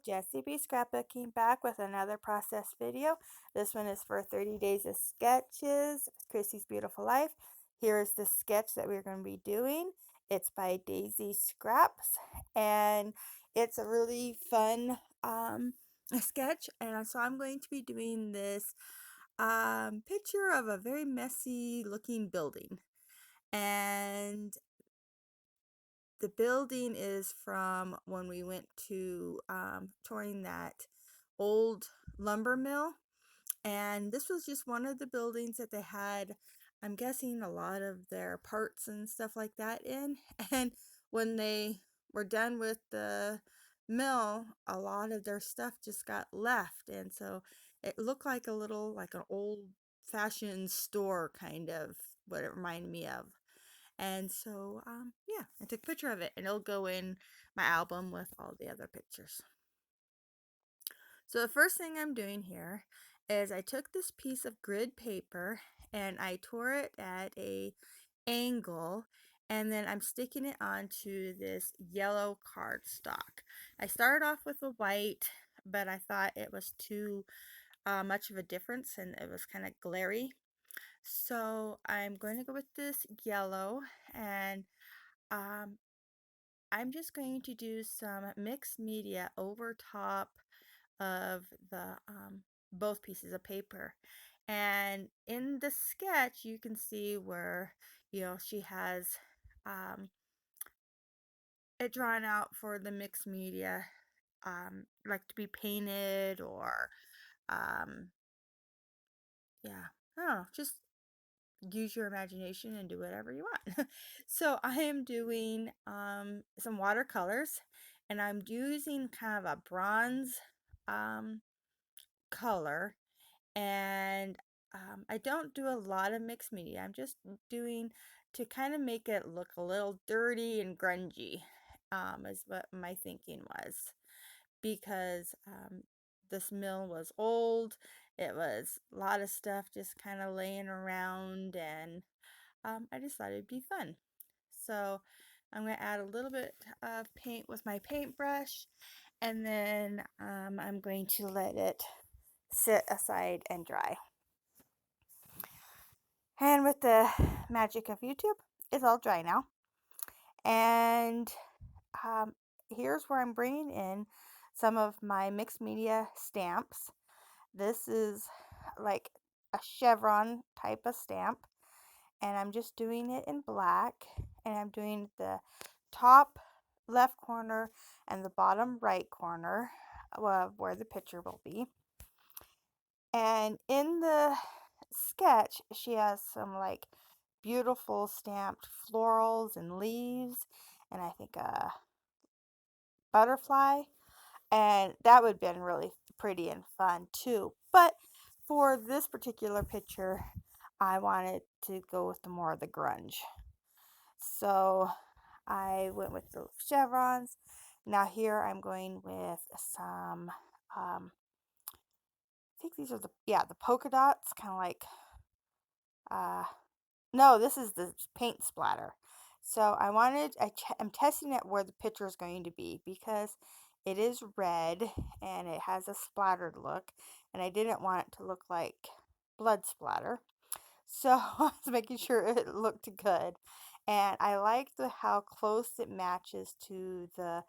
Jessie B Scrapbooking back with another process video. This one is for 30 days of sketches, Christy's Beautiful Life. Here is the sketch that we're going to be doing. It's by Daisy Scraps and it's a really fun sketch, and so I'm going to be doing this picture of a very messy looking building. And the building is from when we went to touring that old lumber mill. And this was just one of the buildings that they had, I'm guessing, a lot of their parts and stuff like that in. And when they were done with the mill, a lot of their stuff just got left. And so it looked like like an old fashioned store, kind of what it reminded me of. And so, yeah, I took a picture of it, and it'll go in my album with all the other pictures. So the first thing I'm doing here is I took this piece of grid paper and I tore it at a angle, and then I'm sticking it onto this yellow cardstock. I started off with the white, but I thought it was too much of a difference and it was kind of glary. So I'm going to go with this yellow, and um, I'm just going to do some mixed media over top of the both pieces of paper. And in the sketch, you can see where, she has um, it drawn out for the mixed media, like to be painted or, um, yeah, I don't know, just use your imagination and do whatever you want. So I am doing some watercolors, and I'm using kind of a bronze um, color, and I don't do a lot of mixed media. I'm just doing to kind of make it look a little dirty and grungy, is what my thinking was, because this mill was old. It was a lot of stuff just kind of laying around, and I just thought it'd be fun. So I'm going to add a little bit of paint with my paintbrush, and then I'm going to let it sit aside and dry. And with the magic of YouTube, it's all dry now. And um, here's where I'm bringing in some of my mixed media stamps. This is like a chevron type of stamp, and I'm just doing it in black, and I'm doing the top left corner and the bottom right corner of where the picture will be. And in the sketch, she has some like beautiful stamped florals and leaves, and I think a butterfly, and that would have been really pretty and fun too. But for this particular picture, I wanted to go with the more of the grunge. So I went with the chevrons. Now here I'm going with some, I think these are the polka dots, kind of like, uh, no, this is the paint splatter. So I'm testing it where the picture is going to be, because it is red and it has a splattered look, and I didn't want it to look like blood splatter. So I was making sure it looked good. And I like how close it matches to the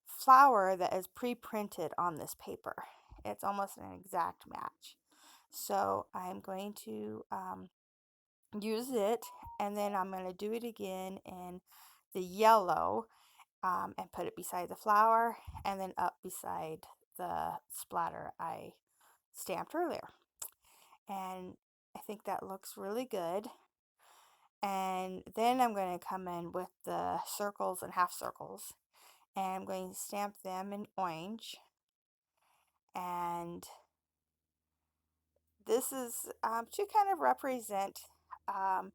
flower that is pre-printed on this paper. It's almost an exact match. So I'm going to use it, and then I'm going to do it again in the yellow, and put it beside the flower and then up beside the splatter I stamped earlier. And I think that looks really good. And then I'm going to come in with the circles and half circles, and I'm going to stamp them in orange. And this is to kind of represent, um,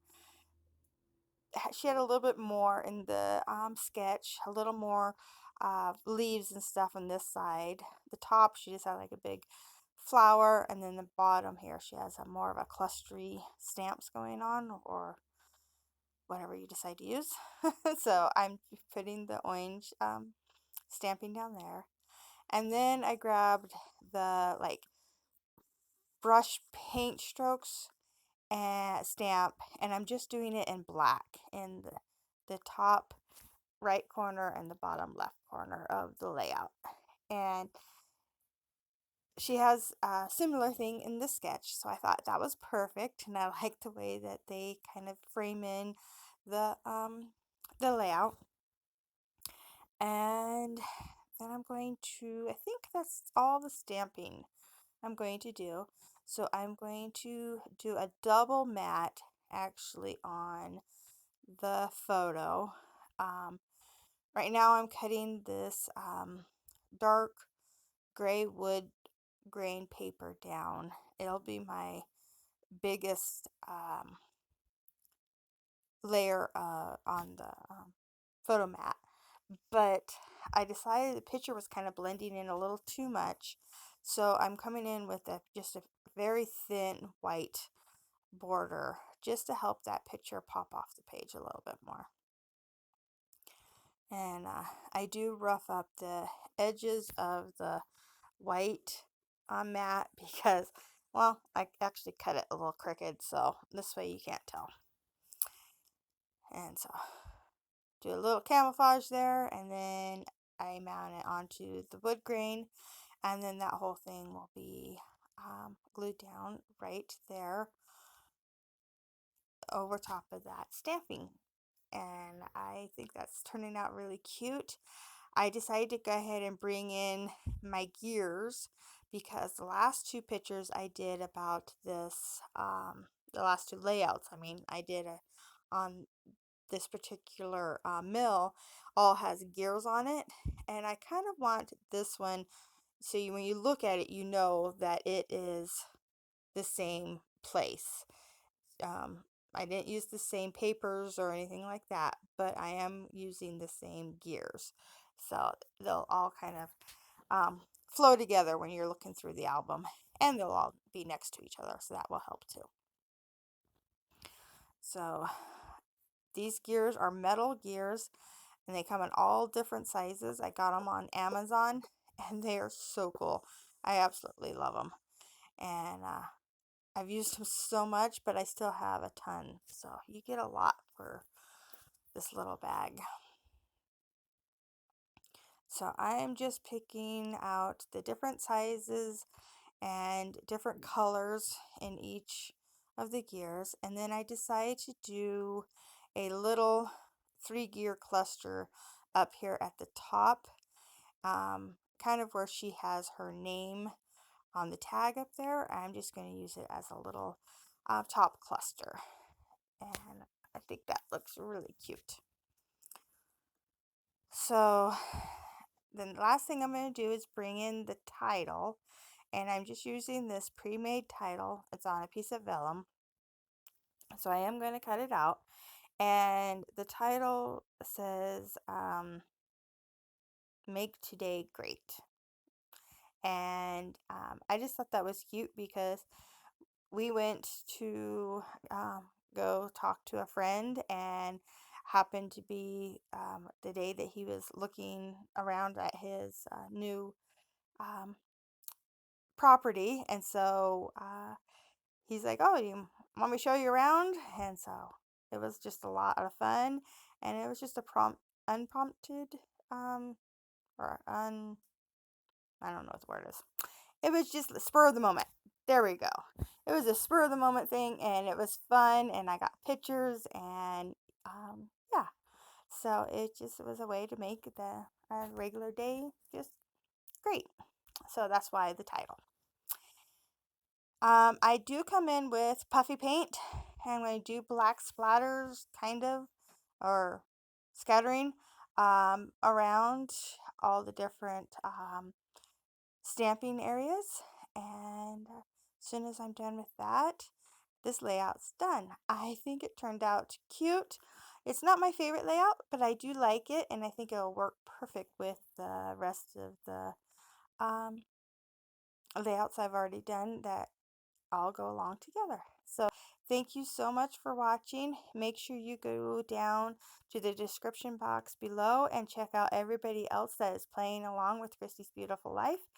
she had a little bit more in the sketch, a little more leaves and stuff on this side. The top, she just had like a big flower, and then the bottom here, she has a more of a clustery stamps going on, or whatever you decide to use. So I'm putting the orange stamping down there. And then I grabbed the like brush paint strokes and stamp, and I'm just doing it in black in the top right corner and the bottom left corner of the layout. And she has a similar thing in the sketch, so I thought that was perfect, and I like the way that they kind of frame in the layout. And then I'm going to, I think that's all the stamping I'm going to do. So I'm going to do a double mat actually on the photo. Um, right now I'm cutting this dark gray wood grain paper down. It'll be my biggest layer on the photo mat. But I decided the picture was kind of blending in a little too much. So I'm coming in with just a very thin white border just to help that picture pop off the page a little bit more. And I do rough up the edges of the white mat because, well, I actually cut it a little crooked, so this way you can't tell. And so do a little camouflage there, and then I mount it onto the wood grain, and then that whole thing will be glued down right there over top of that stamping. And I think that's turning out really cute. I decided to go ahead and bring in my gears because the last two pictures I did about this, the last two layouts, I did on this particular mill, all has gears on it. And I kind of want this one, so when you look at it, you know that it is the same place. Um, I didn't use the same papers or anything like that, but I am using the same gears. So they'll all kind of flow together when you're looking through the album, and they'll all be next to each other, so that will help too. So these gears are metal gears, and they come in all different sizes. I got them on Amazon, and they are so cool. I absolutely love them. And I've used them so much, but I still have a ton. So you get a lot for this little bag. So I am just picking out the different sizes and different colors in each of the gears. And then I decided to do a little 3-gear cluster up here at the top, kind of where she has her name on the tag up there. I'm just going to use it as a little top cluster. And I think that looks really cute. So then the last thing I'm going to do is bring in the title, and I'm just using this pre-made title. It's on a piece of vellum, so I am going to cut it out, and the title says make today great. And I just thought that was cute because we went to go talk to a friend, and happened to be the day that he was looking around at his new property. And so he's like, "Oh, you want me to show you around?" And so it was just a lot of fun, and it was just a unprompted, or I don't know what the word is. It was just the spur of the moment. There we go. It was a spur of the moment thing, and it was fun, and I got pictures, and yeah. So it just was a way to make the regular day just great. So that's why the title. I do come in with puffy paint, and when I do black splatters, kind of, or scattering around all the different stamping areas. And as soon as I'm done with that, this layout's done. I think it turned out cute. It's not my favorite layout, but I do like it, and I think it'll work perfect with the rest of the layouts I've already done that all go along together. So thank you so much for watching. Make sure you go down to the description box below and check out everybody else that is playing along with Christy's Beautiful Life,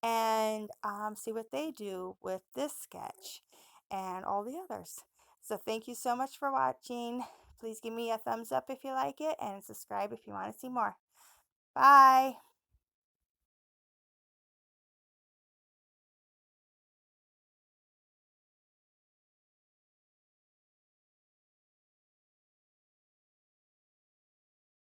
and see what they do with this sketch and all the others. So thank you so much for watching. Please give me a thumbs up if you like it and subscribe if you want to see more. Bye.